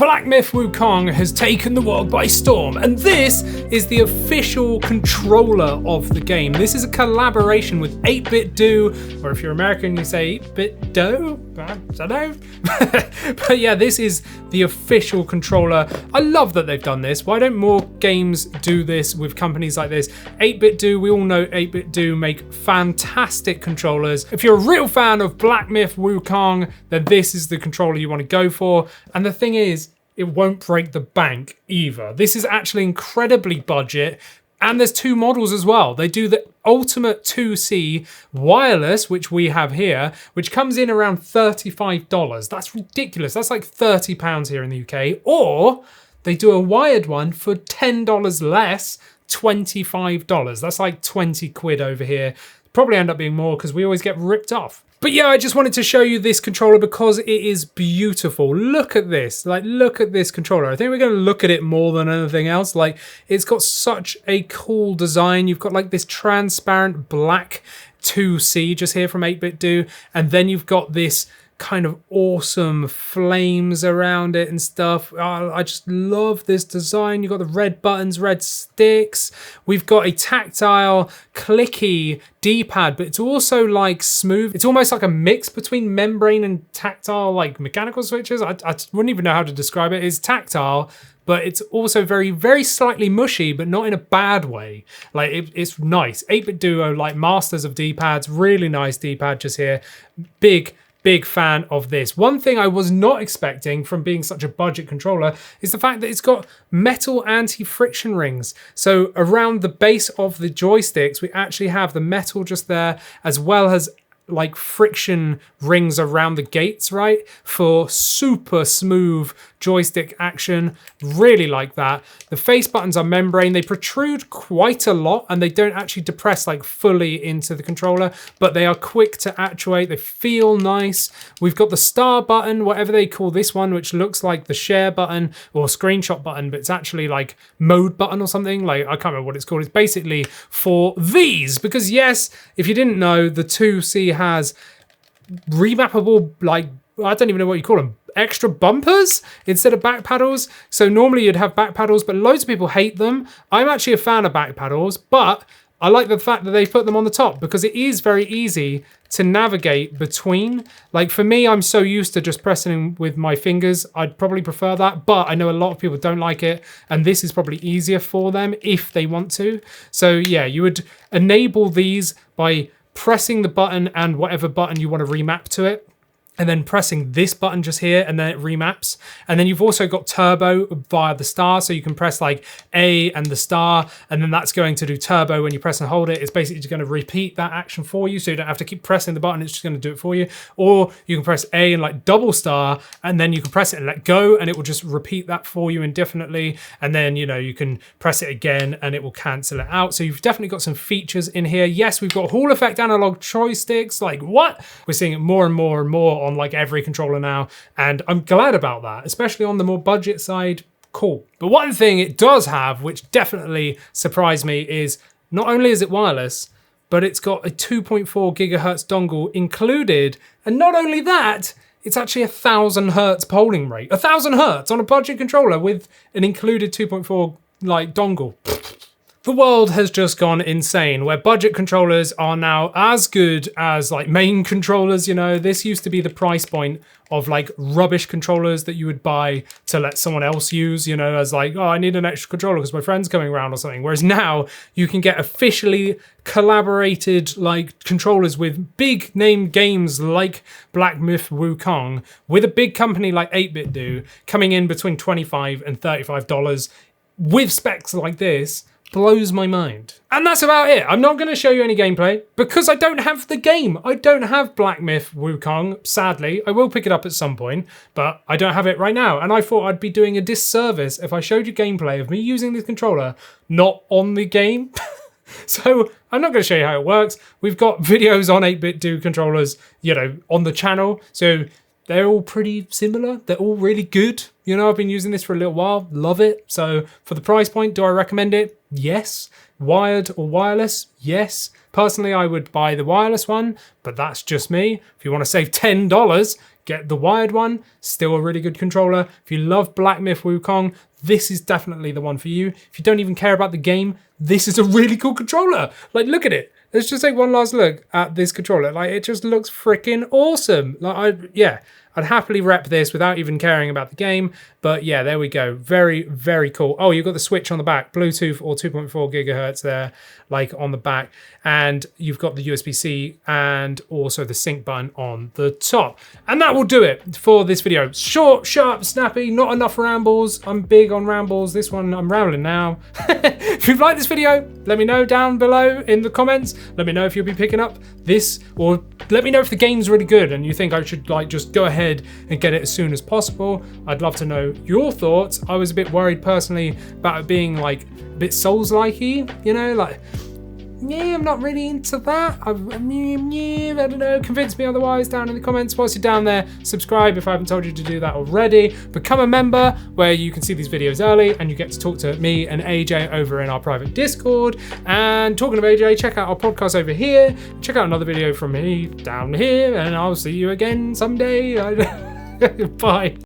Black Myth Wukong has taken the world by storm, and this is the official controller of the game. This is a collaboration with 8-Bit Do, or if you're American, you say 8-Bit Do? I don't know. But yeah, this is the official controller. I love that they've done this. Why don't more games do this with companies like this? 8-Bit Do, we all know 8-Bit Do make fantastic controllers. If you're a real fan of Black Myth Wukong, then this is the controller you want to go for. And the thing is, it won't break the bank either. This is actually incredibly budget, and there's two models as well. They do the Ultimate 2C wireless, which we have here, which comes in around $35. That's ridiculous. That's like £30 here in the UK. Or they do a wired one for $10 less, $25. That's like 20 quid over here. Probably end up being more because we always get ripped off. But yeah, I just wanted to show you this controller because it is beautiful. Look at this, look at this controller. I think we're gonna look at it more than anything else. Like, it's got such a cool design. You've got like this transparent black 2C just here from 8-Bit Do. And then you've got this kind of awesome flames around it and stuff. I just love this design. You've got the red buttons, red sticks. We've got a tactile, clicky Dpad, but it's also like smooth. It's almost like a mix between membrane and tactile, like mechanical switches. I wouldn't even know how to describe it. It's tactile, but it's also very, very slightly mushy, but not in a bad way. Like, it's nice. 8-Bit Duo, like masters of D-pads, really nice D-pad just here. Big fan of this. One thing I was not expecting from being such a budget controller is the fact that it's got metal anti-friction rings. So around the base of the joysticks, we actually have the metal just there, as well as like friction rings around the gates, right? For super smooth joystick action. Really like that. The face buttons are membrane. They protrude quite a lot and they don't actually depress like fully into the controller, but they are quick to actuate. They feel nice. We've got the star button, whatever they call this one, which looks like the share button or screenshot button, but it's actually like mode button or something. Like, I can't remember what it's called. It's basically for these, because yes, if you didn't know, the 2C has remappable, like, I don't even know what you call them, extra bumpers instead of back paddles. So normally you'd have back paddles, but loads of people hate them. I'm actually a fan of back paddles, but I like the fact that they put them on the top because it is very easy to navigate between. Like, for me, I'm so used to just pressing with my fingers. I'd probably prefer that, but I know a lot of people don't like it, and this is probably easier for them if they want to. So yeah, you would enable these by pressing the button and whatever button you want to remap to it, and then pressing this button just here, and then it remaps. And then you've also got turbo via the star, so you can press like A and the star, and then that's going to do turbo when you press and hold it. It's basically just going to repeat that action for you, so you don't have to keep pressing the button, it's just going to do it for you. Or you can press A and like double star, and then you can press it and let go, and it will just repeat that for you indefinitely. And then, you know, you can press it again and it will cancel it out. So you've definitely got some features in here. Yes, we've got Hall effect analog joysticks. Like, what? We're seeing it more and more and more on like every controller now, and I'm glad about that, especially on the more budget side. Cool. But one thing it does have, which definitely surprised me, is not only is it wireless, but it's got a 2.4 gigahertz dongle included, and not only that, it's actually 1,000 hertz polling rate. 1,000 hertz on a budget controller with an included 2.4 like dongle. The world has just gone insane, where budget controllers are now as good as like main controllers. You know, this used to be the price point of like rubbish controllers that you would buy to let someone else use, you know, as like, oh, I need an extra controller because my friend's coming around or something. Whereas now you can get officially collaborated like controllers with big name games like Black Myth Wukong with a big company like 8-Bit Do coming in between $25 and $35 with specs like this. Blows my mind. And that's about it. I'm not going to show you any gameplay because I don't have the game. I don't have Black Myth Wukong, sadly. I will pick it up at some point, but I don't have it right now. And I thought I'd be doing a disservice if I showed you gameplay of me using this controller, not on the game. So I'm not going to show you how it works. We've got videos on 8-Bit Do controllers, you know, on the channel. So they're all pretty similar. They're all really good. You know, I've been using this for a little while. Love it. So for the price point, do I recommend it? Yes. Wired or wireless? Yes. Personally, I would buy the wireless one, but that's just me. If you want to save $10, get the wired one, still a really good controller. If you love Black Myth Wukong, this is definitely the one for you. If you don't even care about the game, this is a really cool controller. Like, look at it. Let's just take one last look at this controller. Like, it just looks freaking awesome. Like, I'd happily rep this without even caring about the game. But yeah, there we go. Very, very cool. Oh, you've got the switch on the back, Bluetooth or 2.4 gigahertz there, like on the back. And you've got the USB-C and also the sync button on the top. And that will do it for this video. Short, sharp, snappy, not enough rambles. I'm big on rambles. This one, I'm rambling now. If you've liked this video, let me know down below in the comments. Let me know if you'll be picking up this, or let me know if the game's really good and you think I should like just go ahead and get it as soon as possible. I'd love to know your thoughts. I was a bit worried personally about it being like a bit Souls-like-y, you know, like, yeah, I'm not really into that. I don't know, convince me otherwise down in the comments. Whilst you're down there, subscribe if I haven't told you to do that already. Become a member where you can see these videos early and you get to talk to me and AJ over in our private Discord. And talking of AJ, check out our podcast over here. Check out another video from me down here, and I'll see you again someday. Bye.